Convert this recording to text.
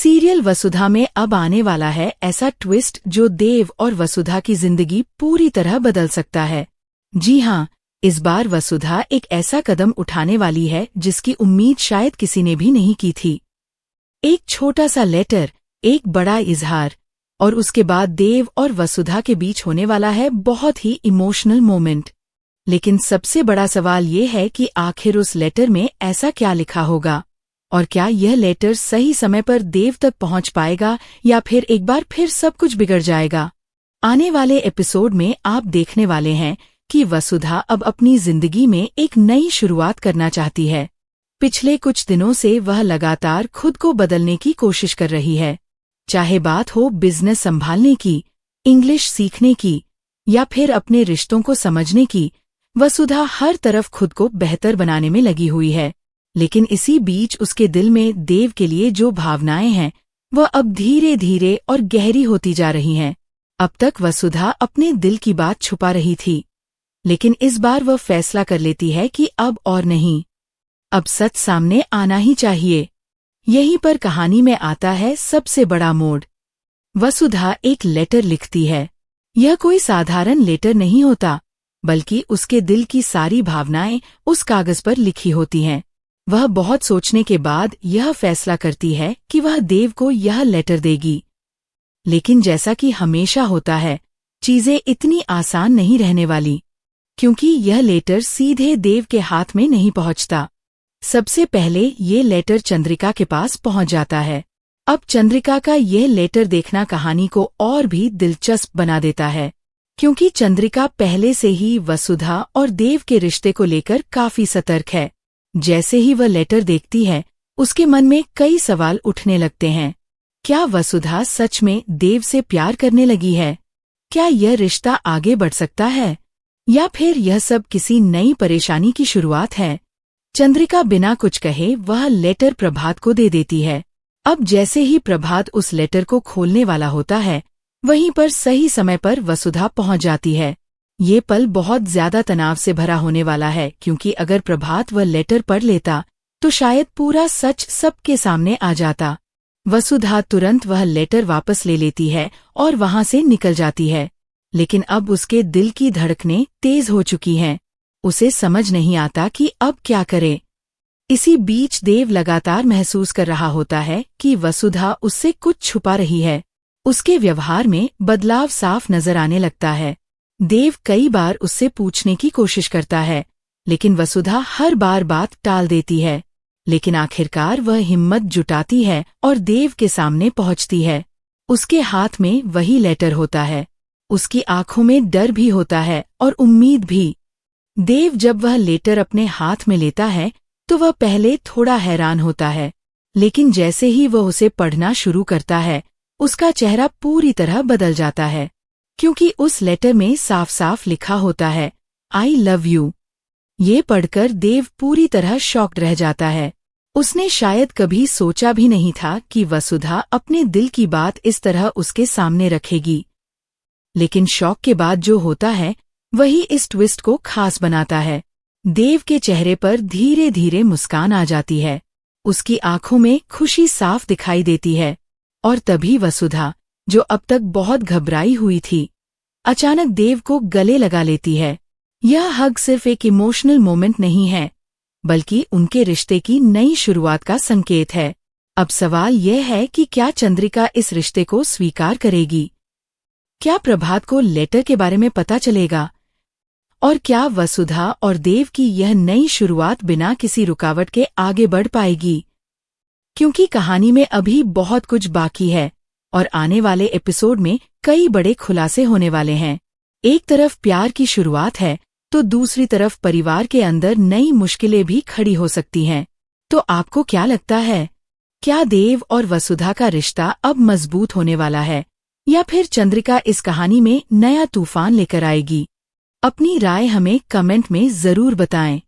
Serial वसुधा में अब आने वाला है ऐसा ट्विस्ट जो देव और वसुधा की जिंदगी पूरी तरह बदल सकता है। जी हाँ, इस बार वसुधा एक ऐसा कदम उठाने वाली है जिसकी उम्मीद शायद किसी ने भी नहीं की थी। एक छोटा सा लेटर, एक बड़ा इजहार, और उसके बाद देव और वसुधा के बीच होने वाला है बहुत ही इमोशनल मोमेंट। लेकिन सबसे बड़ा सवाल ये है कि आखिर उस लेटर में ऐसा क्या लिखा होगा, और क्या यह लेटर सही समय पर देव तक पहुंच पाएगा या फिर एक बार फिर सब कुछ बिगड़ जाएगा। आने वाले एपिसोड में आप देखने वाले हैं कि वसुधा अब अपनी जिंदगी में एक नई शुरुआत करना चाहती है। पिछले कुछ दिनों से वह लगातार खुद को बदलने की कोशिश कर रही है, चाहे बात हो बिजनेस संभालने की, इंग्लिश सीखने की या फिर अपने रिश्तों को समझने की। वसुधा हर तरफ खुद को बेहतर बनाने में लगी हुई है, लेकिन इसी बीच उसके दिल में देव के लिए जो भावनाएं हैं वह अब धीरे धीरे और गहरी होती जा रही हैं। अब तक वसुधा अपने दिल की बात छुपा रही थी, लेकिन इस बार वह फैसला कर लेती है कि अब और नहीं, अब सच सामने आना ही चाहिए। यहीं पर कहानी में आता है सबसे बड़ा मोड़। वसुधा एक लेटर लिखती है। यह कोई साधारण लेटर नहीं होता, बल्कि उसके दिल की सारी भावनाएं उस कागज पर लिखी होती हैं। वह बहुत सोचने के बाद यह फैसला करती है कि वह देव को यह लेटर देगी। लेकिन जैसा कि हमेशा होता है, चीजें इतनी आसान नहीं रहने वाली, क्योंकि यह लेटर सीधे देव के हाथ में नहीं पहुंचता। सबसे पहले ये लेटर चंद्रिका के पास पहुंच जाता है। अब चंद्रिका का यह लेटर देखना कहानी को और भी दिलचस्प बना देता है, क्योंकि चंद्रिका पहले से ही वसुधा और देव के रिश्ते को लेकर काफी सतर्क है। जैसे ही वह लेटर देखती है, उसके मन में कई सवाल उठने लगते हैं। क्या वसुधा सच में देव से प्यार करने लगी है? क्या यह रिश्ता आगे बढ़ सकता है, या फिर यह सब किसी नई परेशानी की शुरुआत है? चंद्रिका बिना कुछ कहे वह लेटर प्रभात को दे देती है। अब जैसे ही प्रभात उस लेटर को खोलने वाला होता है, वहीं पर सही समय पर वसुधा पहुंच जाती है। ये पल बहुत ज्यादा तनाव से भरा होने वाला है, क्योंकि अगर प्रभात वह लेटर पढ़ लेता तो शायद पूरा सच सबके सामने आ जाता। वसुधा तुरंत वह लेटर वापस ले लेती है और वहां से निकल जाती है, लेकिन अब उसके दिल की धड़कनें तेज हो चुकी हैं। उसे समझ नहीं आता कि अब क्या करे। इसी बीच देव लगातार महसूस कर रहा होता है कि वसुधा उससे कुछ छुपा रही है। उसके व्यवहार में बदलाव साफ नजर आने लगता है। देव कई बार उससे पूछने की कोशिश करता है, लेकिन वसुधा हर बार बात टाल देती है। लेकिन आखिरकार वह हिम्मत जुटाती है और देव के सामने पहुंचती है। उसके हाथ में वही लेटर होता है। उसकी आंखों में डर भी होता है और उम्मीद भी। देव जब वह लेटर अपने हाथ में लेता है तो वह पहले थोड़ा हैरान होता है, लेकिन जैसे ही वह उसे पढ़ना शुरू करता है, उसका चेहरा पूरी तरह बदल जाता है, क्योंकि उस लेटर में साफ साफ लिखा होता है, आई लव यू। ये पढ़कर देव पूरी तरह शॉक्ड रह जाता है। उसने शायद कभी सोचा भी नहीं था कि वसुधा अपने दिल की बात इस तरह उसके सामने रखेगी। लेकिन शॉक के बाद जो होता है वही इस ट्विस्ट को खास बनाता है। देव के चेहरे पर धीरे धीरे मुस्कान आ जाती है। उसकी आंखों में खुशी साफ दिखाई देती है, और तभी वसुधा, जो अब तक बहुत घबराई हुई थी, अचानक देव को गले लगा लेती है। यह हग सिर्फ एक इमोशनल मोमेंट नहीं है, बल्कि उनके रिश्ते की नई शुरुआत का संकेत है। अब सवाल यह है कि क्या चंद्रिका इस रिश्ते को स्वीकार करेगी? क्या प्रभात को लेटर के बारे में पता चलेगा? और क्या वसुधा और देव की यह नई शुरुआत बिना किसी रुकावट के आगे बढ़ पाएगी? क्योंकि कहानी में अभी बहुत कुछ बाकी है और आने वाले एपिसोड में कई बड़े खुलासे होने वाले हैं। एक तरफ प्यार की शुरुआत है, तो दूसरी तरफ परिवार के अंदर नई मुश्किलें भी खड़ी हो सकती हैं। तो आपको क्या लगता है? क्या देव और वसुधा का रिश्ता अब मजबूत होने वाला है, या फिर चंद्रिका इस कहानी में नया तूफान लेकर आएगी? अपनी राय हमें कमेंट में जरूर बताएं।